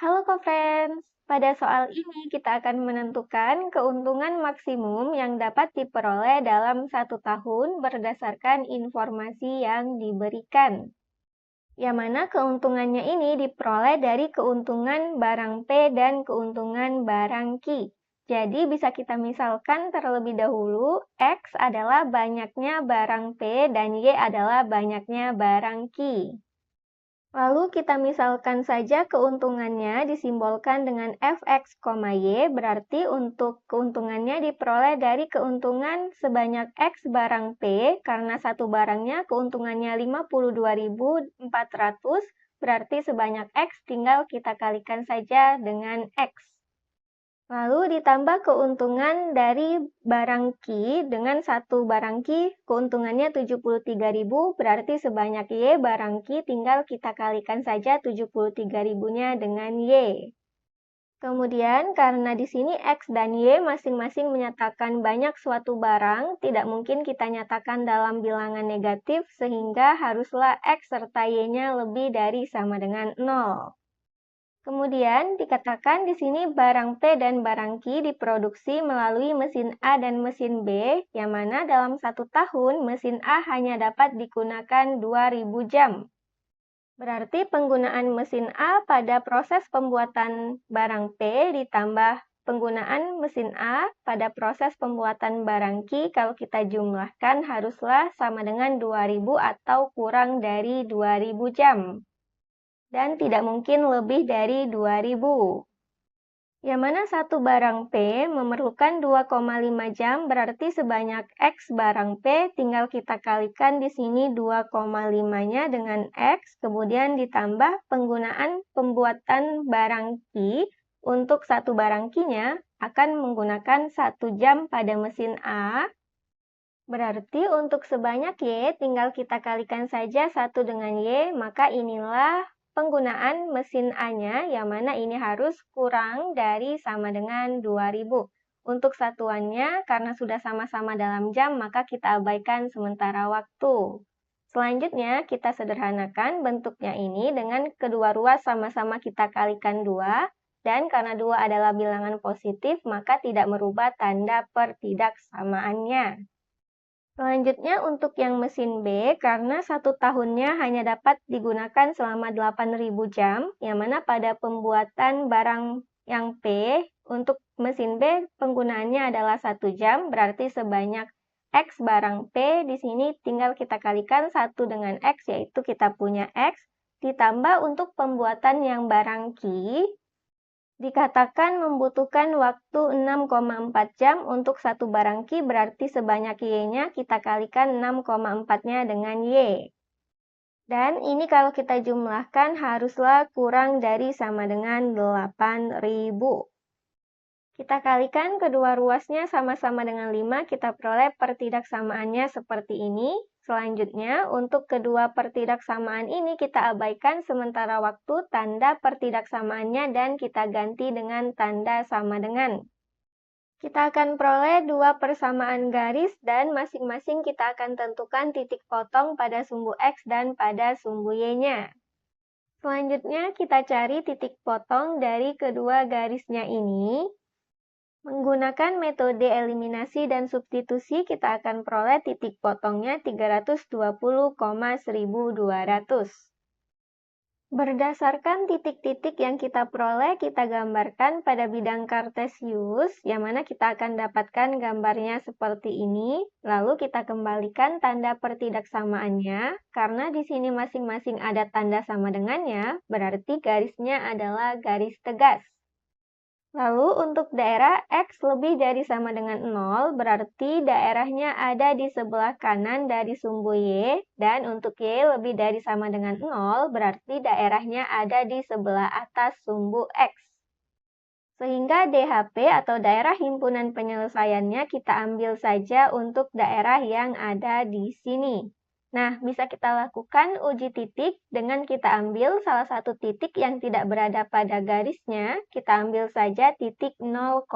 Halo Friends, pada soal ini kita akan menentukan keuntungan maksimum yang dapat diperoleh dalam 1 tahun berdasarkan informasi yang diberikan. Yang mana keuntungannya ini diperoleh dari keuntungan barang P dan keuntungan barang Q. Jadi bisa kita misalkan terlebih dahulu, X adalah banyaknya barang P dan Y adalah banyaknya barang Q. Lalu kita misalkan saja keuntungannya disimbolkan dengan Fx, Y, berarti untuk keuntungannya diperoleh dari keuntungan sebanyak X barang P, karena satu barangnya keuntungannya 52.400, berarti sebanyak X tinggal kita kalikan saja dengan X. Lalu ditambah keuntungan dari barang Q dengan satu barang Q, keuntungannya 73.000, berarti sebanyak Y barang Q tinggal kita kalikan saja 73.000-nya dengan Y. Kemudian karena di sini X dan Y masing-masing menyatakan banyak suatu barang, tidak mungkin kita nyatakan dalam bilangan negatif sehingga haruslah X serta Y-nya lebih dari sama dengan 0. Kemudian dikatakan di sini barang P dan barang Q diproduksi melalui mesin A dan mesin B, yang mana dalam 1 tahun mesin A hanya dapat digunakan 2.000 jam. Berarti penggunaan mesin A pada proses pembuatan barang P ditambah penggunaan mesin A pada proses pembuatan barang Q kalau kita jumlahkan haruslah sama dengan 2.000 atau kurang dari 2.000 jam. Dan tidak mungkin lebih dari 2.000. Yang mana satu barang P memerlukan 2,5 jam, berarti sebanyak X barang P, tinggal kita kalikan di sini 2,5-nya dengan X, kemudian ditambah penggunaan pembuatan barang Q, untuk satu barang Q-nya akan menggunakan 1 jam pada mesin A, berarti untuk sebanyak Y, tinggal kita kalikan saja 1 dengan Y, maka inilah penggunaan mesin A-nya, yang mana ini harus kurang dari sama dengan 2.000. Untuk satuannya, karena sudah sama-sama dalam jam, maka kita abaikan sementara waktu. Selanjutnya, kita sederhanakan bentuknya ini dengan kedua ruas sama-sama kita kalikan 2, dan karena 2 adalah bilangan positif, maka tidak merubah tanda pertidaksamaannya. Selanjutnya untuk yang mesin B, karena 1 tahunnya hanya dapat digunakan selama 8.000 jam, yang mana pada pembuatan barang yang P, untuk mesin B penggunaannya adalah 1 jam, berarti sebanyak X barang P, di sini tinggal kita kalikan 1 dengan X, yaitu kita punya X, ditambah untuk pembuatan yang barang Q, dikatakan membutuhkan waktu 6,4 jam untuk satu barang Q, berarti sebanyak Y-nya kita kalikan 6,4-nya dengan Y. Dan ini kalau kita jumlahkan haruslah kurang dari sama dengan 8.000. Kita kalikan kedua ruasnya sama-sama dengan 5, kita peroleh pertidaksamaannya seperti ini. Selanjutnya, untuk kedua pertidaksamaan ini kita abaikan sementara waktu tanda pertidaksamaannya dan kita ganti dengan tanda sama dengan. Kita akan peroleh dua persamaan garis dan masing-masing kita akan tentukan titik potong pada sumbu X dan pada sumbu Y-nya. Selanjutnya, kita cari titik potong dari kedua garisnya ini. Menggunakan metode eliminasi dan substitusi, kita akan peroleh titik potongnya 320,1200. Berdasarkan titik-titik yang kita peroleh, kita gambarkan pada bidang kartesius, yang mana kita akan dapatkan gambarnya seperti ini. Lalu kita kembalikan tanda pertidaksamaannya, karena di sini masing-masing ada tanda sama dengannya, berarti garisnya adalah garis tegas. Lalu untuk daerah X lebih dari sama dengan 0, berarti daerahnya ada di sebelah kanan dari sumbu Y, dan untuk Y lebih dari sama dengan 0, berarti daerahnya ada di sebelah atas sumbu X. Sehingga DHP atau daerah himpunan penyelesaiannya kita ambil saja untuk daerah yang ada di sini. Nah, bisa kita lakukan uji titik dengan kita ambil salah satu titik yang tidak berada pada garisnya, kita ambil saja titik 0,0.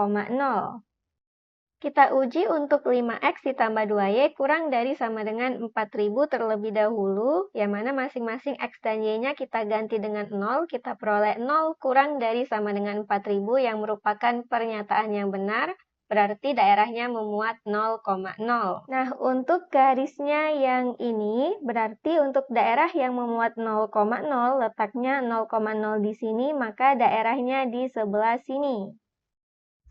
Kita uji untuk 5X ditambah 2Y kurang dari sama dengan 4000 terlebih dahulu, yang mana masing-masing X dan Y-nya kita ganti dengan 0, kita peroleh 0 kurang dari sama dengan 4000 yang merupakan pernyataan yang benar, berarti daerahnya memuat 0,0. Nah, untuk garisnya yang ini, berarti untuk daerah yang memuat 0,0, letaknya 0,0 di sini, maka daerahnya di sebelah sini.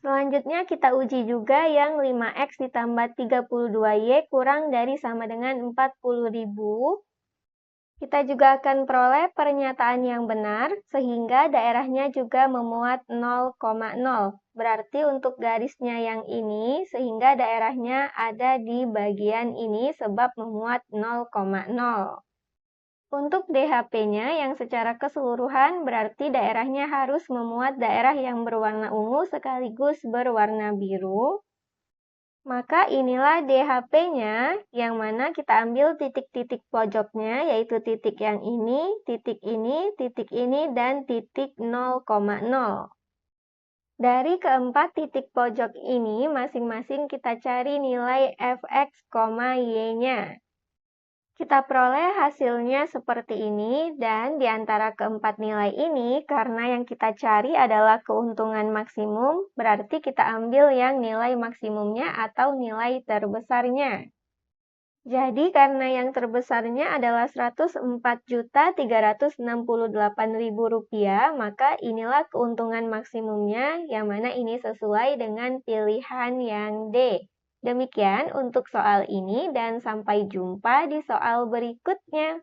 Selanjutnya kita uji juga yang 5X ditambah 32Y kurang dari sama dengan 40.000. Kita juga akan peroleh pernyataan yang benar, sehingga daerahnya juga memuat 0,0. Berarti untuk garisnya yang ini, sehingga daerahnya ada di bagian ini sebab memuat 0,0. Untuk DHP-nya yang secara keseluruhan berarti daerahnya harus memuat daerah yang berwarna ungu sekaligus berwarna biru. Maka inilah DHP-nya yang mana kita ambil titik-titik pojoknya yaitu titik yang ini, titik ini, dan titik 0,0. Dari keempat titik pojok ini masing-masing kita cari nilai fx, y-nya. Kita peroleh hasilnya seperti ini, dan di antara keempat nilai ini, karena yang kita cari adalah keuntungan maksimum, berarti kita ambil yang nilai maksimumnya atau nilai terbesarnya. Jadi, karena yang terbesarnya adalah Rp104.368.000, maka inilah keuntungan maksimumnya, yang mana ini sesuai dengan pilihan yang D. Demikian untuk soal ini dan sampai jumpa di soal berikutnya.